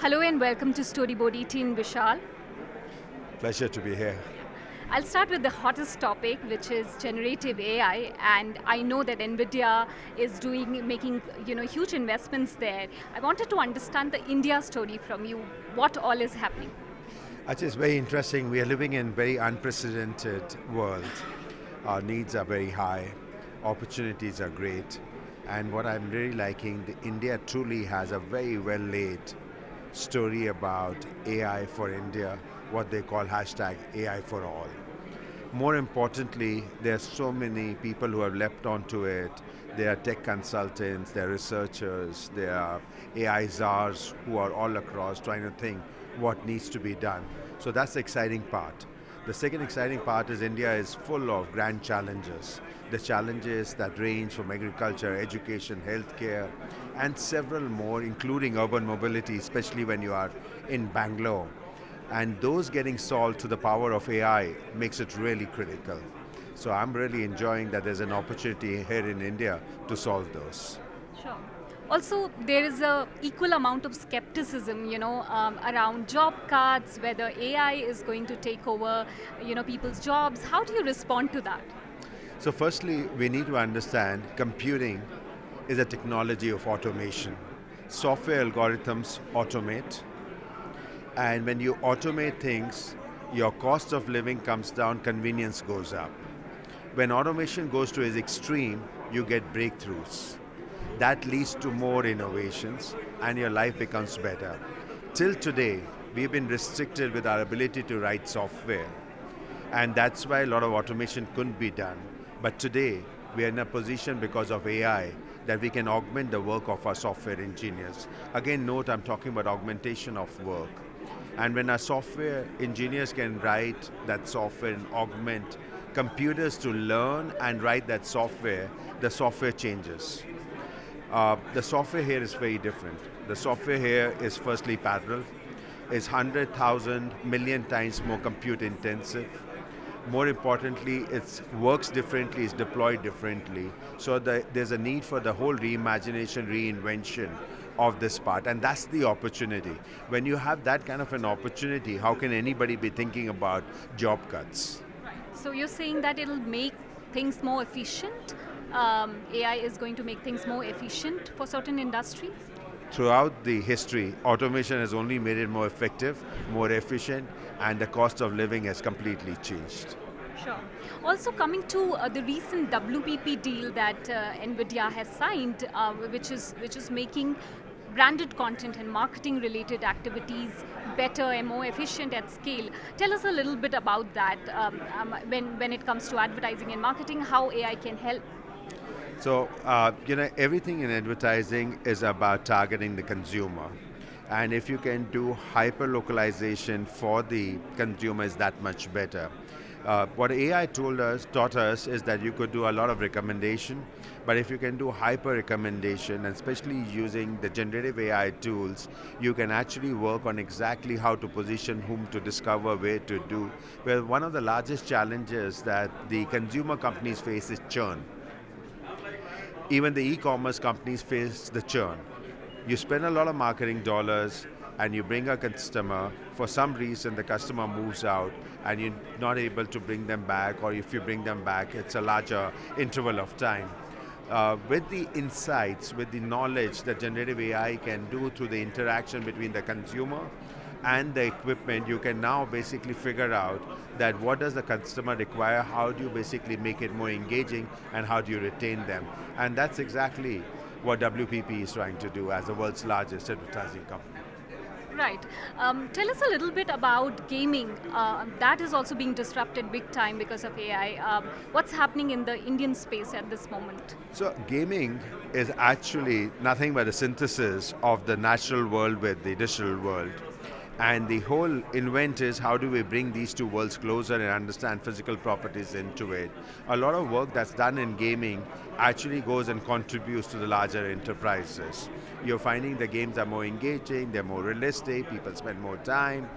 Hello and welcome to Storyboard18, Vishal. Pleasure to be here. I'll start with the hottest topic, which is generative AI, and I know that NVIDIA is making huge investments there. I wanted to understand the India story from you. What all is happening? Actually, it's very interesting. We are living in a very unprecedented world. Our needs are very high, opportunities are great, and what I'm really liking, India truly has a very well laid story about AI for India, what they call hashtag AI for all. More importantly, there are so many people who have leapt onto it. There are tech consultants, there are researchers, there are AI czars who are all across trying to think what needs to be done. So that's the exciting part. The second exciting part is India is full of grand challenges. The challenges that range from agriculture, education, healthcare, and several more, including urban mobility, especially when you are in Bangalore. And those getting solved through the power of AI makes it really critical. So I'm really enjoying that there's an opportunity here in India to solve those. Sure. Also, there is a equal amount of skepticism, around job cuts, whether AI is going to take over, people's jobs. How do you respond to that? So firstly, we need to understand computing is a technology of automation. Software algorithms automate, and when you automate things, your cost of living comes down, convenience goes up. When automation goes to its extreme, you get breakthroughs. That leads to more innovations and your life becomes better. Till today, we've been restricted with our ability to write software, and that's why a lot of automation couldn't be done. But today, we are in a position because of AI that we can augment the work of our software engineers. Again, note I'm talking about augmentation of work. And when our software engineers can write that software and augment computers to learn and write that software, the software changes. The software here is very different. The software here is firstly parallel, is 100,000 million times more compute intensive. More importantly, it works differently, it's deployed differently. So there's a need for the whole reimagination, reinvention of this part, and that's the opportunity. When you have that kind of an opportunity, how can anybody be thinking about job cuts? Right. So you're saying that it'll make things more efficient? AI is going to make things more efficient for certain industries? Throughout the history, automation has only made it more effective, more efficient, and the cost of living has completely changed. Sure. Also coming to the recent WPP deal that NVIDIA has signed, which is making branded content and marketing related activities better and more efficient at scale. Tell us a little bit about that when it comes to advertising and marketing, how AI can help. So, everything in advertising is about targeting the consumer. And if you can do hyper-localization for the consumer, is that much better. What AI taught us is that you could do a lot of recommendation, but if you can do hyper-recommendation, and especially using the generative AI tools, you can actually work on exactly how to position, whom to discover, where to do. Well, one of the largest challenges that the consumer companies face is churn. Even the e-commerce companies face the churn. You spend a lot of marketing dollars and you bring a customer, for some reason the customer moves out and you're not able to bring them back, or if you bring them back, it's a larger interval of time. With the insights, with the knowledge that generative AI can do through the interaction between the consumer and the equipment, you can now basically figure out that what does the customer require, how do you basically make it more engaging, and how do you retain them. And that's exactly what WPP is trying to do as the world's largest advertising company. Right. Tell us a little bit about gaming. That is also being disrupted big time because of AI. What's happening in the Indian space at this moment? So gaming is actually nothing but a synthesis of the natural world with the digital world. And the whole invent is how do we bring these two worlds closer and understand physical properties into it. A lot of work that's done in gaming actually goes and contributes to the larger enterprises. You're finding the games are more engaging, they're more realistic, people spend more time.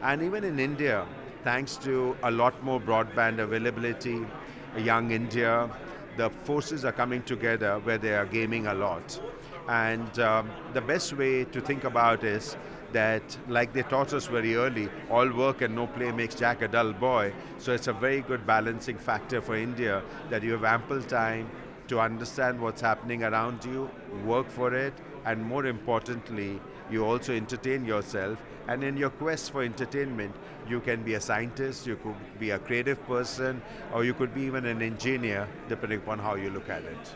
And even in India, thanks to a lot more broadband availability, young India, the forces are coming together where they are gaming a lot. And the best way to think about is that, like they taught us very early, all work and no play makes Jack a dull boy. So it's a very good balancing factor for India that you have ample time to understand what's happening around you, work for it, and more importantly, you also entertain yourself. And in your quest for entertainment, you can be a scientist, you could be a creative person, or you could be even an engineer, depending upon how you look at it.